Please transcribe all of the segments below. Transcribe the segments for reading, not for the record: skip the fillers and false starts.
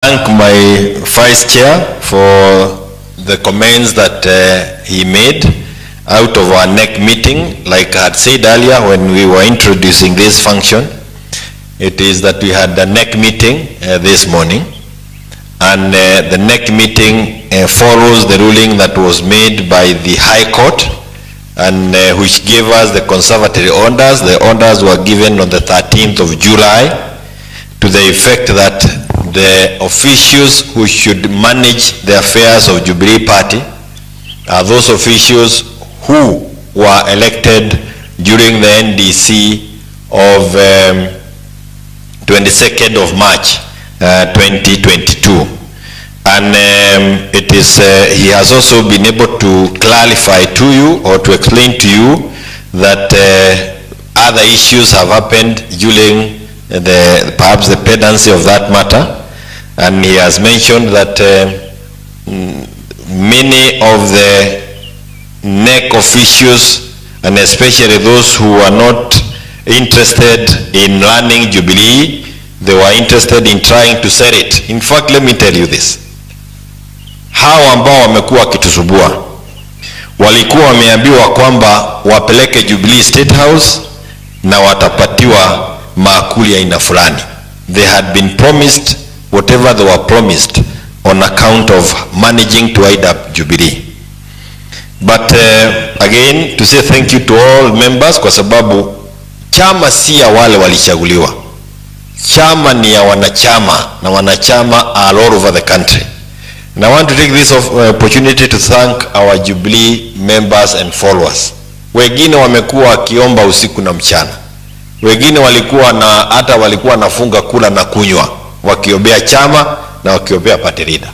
Thank my vice chair for the comments that he made out of our NEC meeting. Like I had said earlier when we were introducing this function, it is that we had the NEC meeting this morning, and the NEC meeting follows the ruling that was made by the High Court, and which gave us the conservatory orders. The orders were given on the 13th of July to the effect that the officials who should manage the affairs of Jubilee Party are those officials who were elected during the NDC of 22nd of March 2022. And it is he has also been able to clarify to you or to explain to you that other issues have happened during perhaps the pendency of that matter. And he has mentioned that many of the NEC officials, and especially those who are not interested in running Jubilee, they were interested in trying to sell it. In fact, let me tell you this. Hao ambao wamekuwa kitusubua walikuwa wameambiwa kwamba wapeleke Jubilee State House na watapatiwa maakuli ya aina fulani. They had been promised whatever they were promised on account of managing to wind up Jubilee. But again, to say thank you to all members, kwa sababu chama si ya wale walichaguliwa. Chama ni ya wanachama, na wanachama are all over the country. And I want to take this opportunity to thank our Jubilee members and followers. Wengine wamekuwa wakiomba usiku na mchana. Wengine walikuwa na hata walikuwa nafunga kula na kunywa, wakiombea chama na wakiombea party leader.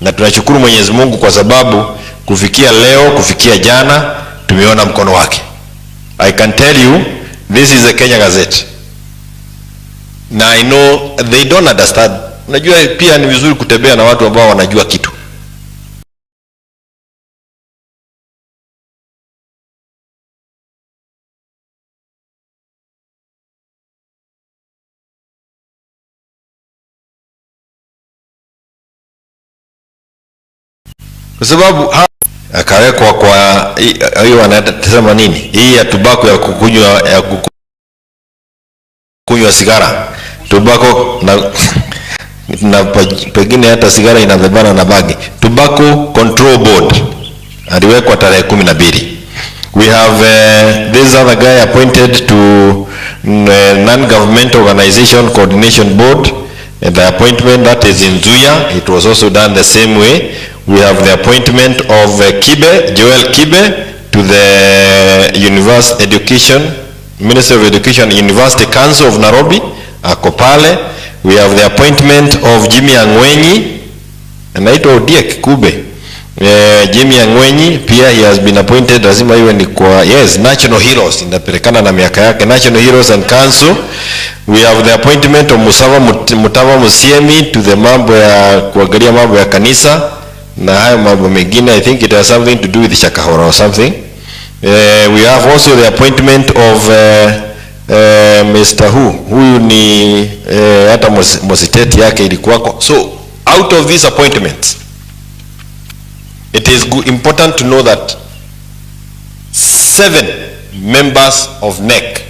Na tunashukuru Mwenyezi Mungu kwa sababu kufikia leo, kufikia jana, tumeona mkono wake. I can tell you, this is a Kenya Gazette. Na I know they don't understand. Unajua pia ni vizuri kutembea na watu ambao wanajua kitu. Kwa sababu akawekwa kwa hiyo wanasema nini? Hii ya tobacco ya kunywa sigara. Tobacco na pengine hata sigara inabebana na bagi. Tobacco Control Board aliwekwa tarehe 12. We have this other guy appointed to non-governmental organization coordination board, and the appointment that is in Zuya, it was also done the same way. We have the appointment of Joel Kibe to the Ministry of Education, University Council of Nairobi, Akopale. We have the appointment of Jimmy Angwenyi, anaitwa Odiek Kube. Jimmy Angwenyi, pia he has been appointed, lazima iwe ni kwa, yes, National Heroes, inapelekana na miaka yake, National Heroes and Council. We have the appointment of Mutava Musiemi to the mambo ya kuangalia mambo ya kanisa na hayo mambo mengine. I think it has something to do with Shakahora or something. We have also the appointment of Mr. Huyu ni hata mositeti yake ilikuwako. So out of these appointments, it is important to know that 7 members of NEC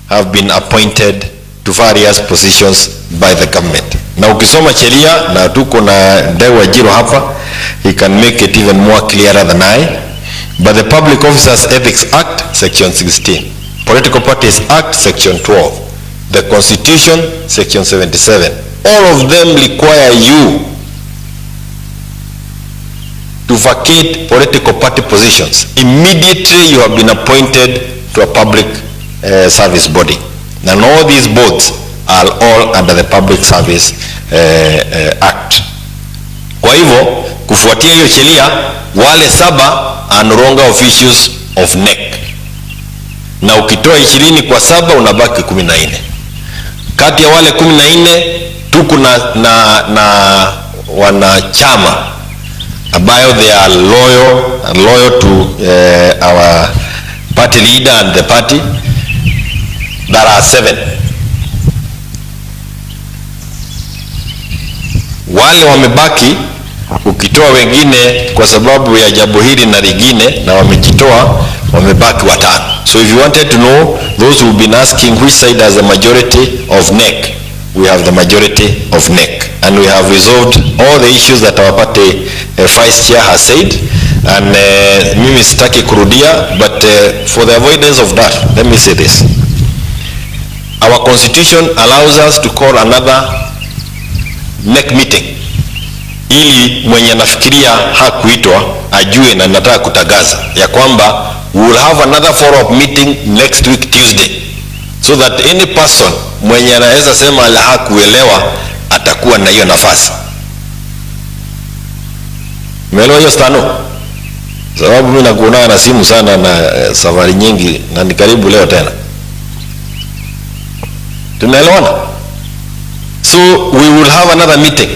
have been appointed to various positions by the government. Na ukisoma sheria, na tuko na Dewa Jiro hapa, he can make it even more clearer than I. But the Public Officers Ethics Act, Section 16. Political Parties Act, Section 12. The Constitution, Section 77. All of them require you to vacate political party positions immediately you have been appointed to a public service body. And all these boards are all under the Public Service Act. Kwa hivyo, kufuatia hiyo sheria, wale 7 are no longer officials of NEC. Na ukitoa 20 kwa 7 unabaki 14. Kati ya wale 14 tuko na wanachama ambayo they are loyal to our party leader and the party. There are 7. Wale wamebaki ukitoa wengine kwa sababu ya jambo hili na lingine na wamejitoa, wamebaki 5. So if you wanted to know those who've been asking which side has the majority of NEC, we have the majority of NEC, and we have resolved all the issues that our party vice chair has said, and mimi sitaki kurudia, but for the avoidance of that, let me say this. Our constitution allows us to call another NEC meeting ili mwenye nafikiria hakuitwa ajue na nataka kutangaza ya kwamba we will have another follow-up meeting next week Tuesday, so that any person mwenye anaweza sema la hakuelewa atakuwa na hiyo nafasi. Umeelewa hiyo stano? Sababu mimi nakuona na simu sana na safari nyingi na ni karibu leo tena. Tunaelewana? So we will have another meeting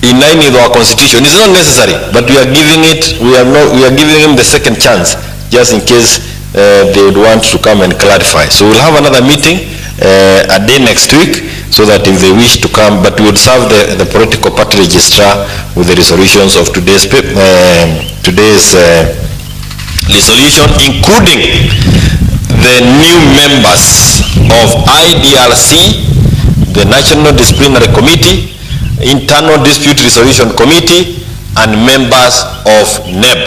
in line with our constitution. It's not necessary, but we are giving it, we are giving him the second chance just in case they would want to come and clarify. So we'll have another meeting a day next week, so that if they wish to come, but we would serve the political party registrar with the resolutions of today's resolution, including the new members of IDRC, the National Disciplinary Committee, Internal Dispute Resolution Committee, and members of NEB.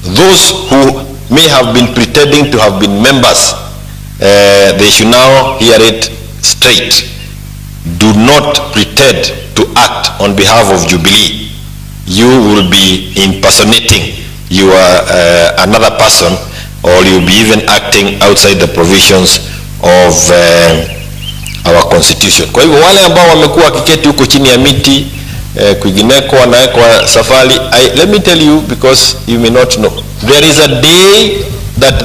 Those who may have been pretending to have been members, they should now hear it straight. Do not pretend to act on behalf of Jubilee. You will be impersonating your another person, or you'll be even acting outside the provisions of our constitution. Kwa hivyo wale ambao wamekuwa wakiketi huko chini ya miti kwingineko wanawekwa safari, let me tell you, because you may not know, there is a day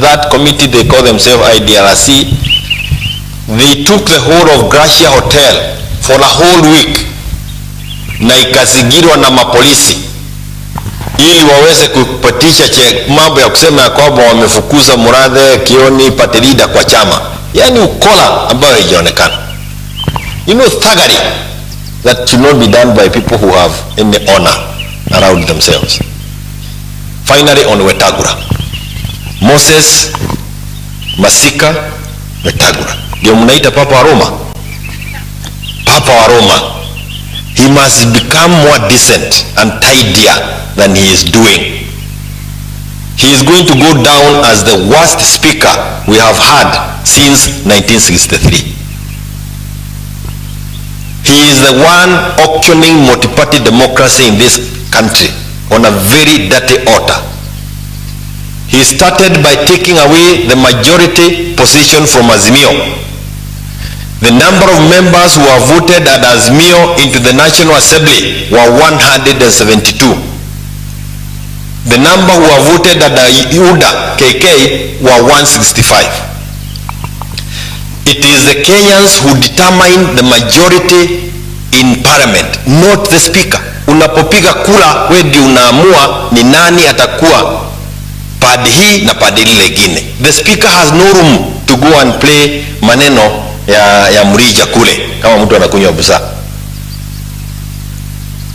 that committee, they call themselves IDRC, they took the whole of Gracia Hotel for a whole week na ikazingirwa na mapolisi ili waweze kupatisha mambo ya kusema ya kwamba wamefukuza Murathe, Kioni, party leader kwa chama. Yani ukola ambayo haijaonekana. You know, thuggery that should not be done by people who have any honor around themselves. Finally, on Wetangula, Moses Masika Wetangula, ndio mnaita Papa wa Roma. Papa wa Roma, he must become more decent and tidier than he is doing. He is going to go down as the worst speaker we have had since 1963. He is the one auctioning multi-party democracy in this country on a very dirty altar. He started by taking away the majority position from Azimio. The number of members who have voted at Azimio into the National Assembly were 172. The number who have voted at the UDA KK were 165. It is the Kenyans who determine the majority in parliament, not the speaker. Unapopiga kura, wewe ndio unaamua ni nani atakuwa padi hii na padi lile lingine. The speaker has no room to go and play maneno ya mrija kule kama mtu anakunywa busa.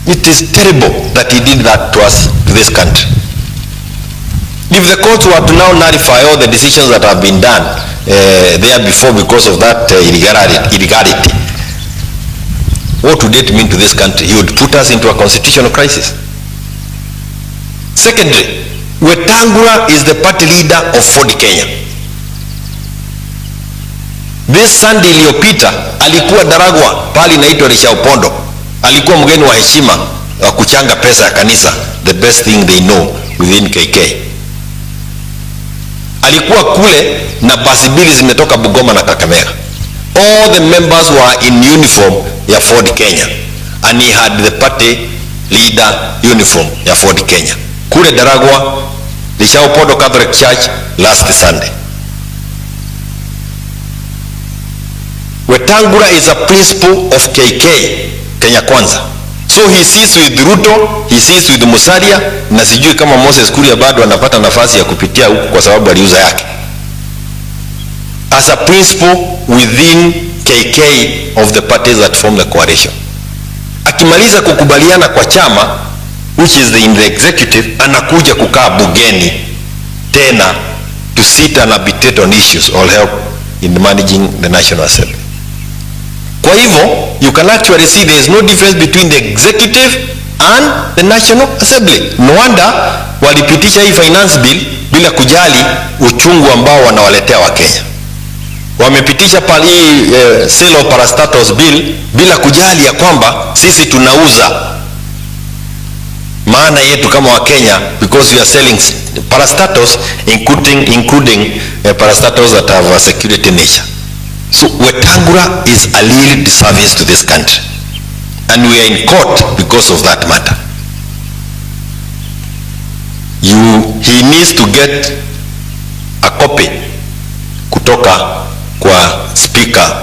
It is terrible that he did that to us, to this country. If the courts were to now nullify all the decisions that have been done there before because of that illegality, what would it mean to this country? He would put us into a constitutional crisis. Secondly, Wetangula is the party leader of Ford Kenya. This Sunday iliyopita alikuwa Daragwa pali inaitwa Risha Upondo. Alikuwa mgeni wa heshima wa kuchanga pesa ya kanisa, the best thing they know within KK. Alikuwa kule na basi mbili zimetoka Bungoma na Kakamega. All the members were in uniform ya Ford Kenya, and he had the party leader uniform ya Ford Kenya. Kule Daragwa, Risha Upondo Catholic Church last Sunday. Wetangula is a principal of KK, Kenya Kwanza. So he sits with RUTO, he sits with Musalia, na sijui kama Moses Kuria bado anapata nafasi ya kupitia huku kwa sababu aliuza yake. As a principal within KK of the parties that form the coalition. akimaliza kukubaliana kwa chama, which is in the executive, anakuja kukaa bungeni tena to sit and arbitrate on issues or help in managing the National Assembly. Kwa hivyo, you can actually see there is no difference between the executive and the National Assembly. No wonder walipitisha hii finance bill bila kujali uchungu ambao wanawaletea Wakenya. Wamepitisha hii sale of parastatus bill bila kujali ya kwamba sisi tunauza maana yetu kama Wakenya, because we are selling parastatus, including parastatus that have a security nature. So Wetangula is a real disservice to this country, and we are in court because of that matter. He needs to get a copy kutoka kwa speaker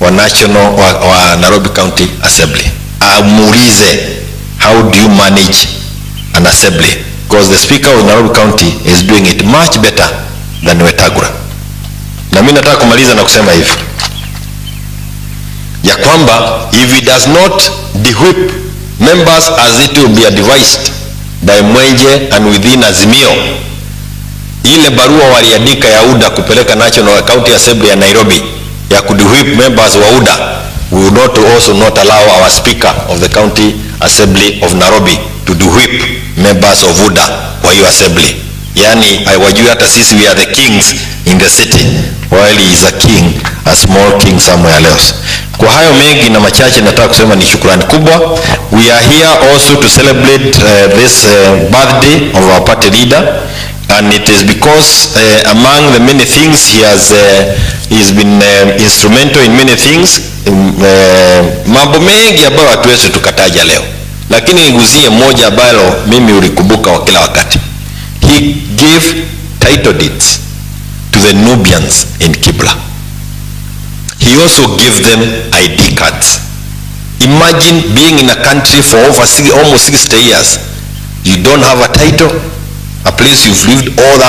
wa national wa Nairobi County Assembly. Amuulize, how do you manage an assembly? Because the speaker of Nairobi County is doing it much better than Wetangula. Na mimi nataka kumaliza na kusema hivi ya kwamba if he does not de-whip members as it will be advised by Mwenje and within Azimio, ile barua waliandika ya UDA kupeleka National County Assembly ya Nairobi ya kude-whip members wa UDA, we will not allow our speaker of the County Assembly of Nairobi to de-whip members of UDA kwa hiyo assembly. Yani haiwajui hata sisi we are the kings in the city while he is a king, a small king somewhere else. Kwa hayo mengi na machache nataka kusema ni shukrani kubwa. We are here also to celebrate this birthday of our party leader, and it is because among the many things he's been instrumental in many things. Mambo mengi ambayo hatuwezi tukataja leo, lakini niguzie moja ambalo mimi ulikumbuka wa kila wakati. He gave title deeds to the Nubians in Kibra. He also gave them ID cards. Imagine being in a country for almost 60 years. You don't have a title, a place you've lived all that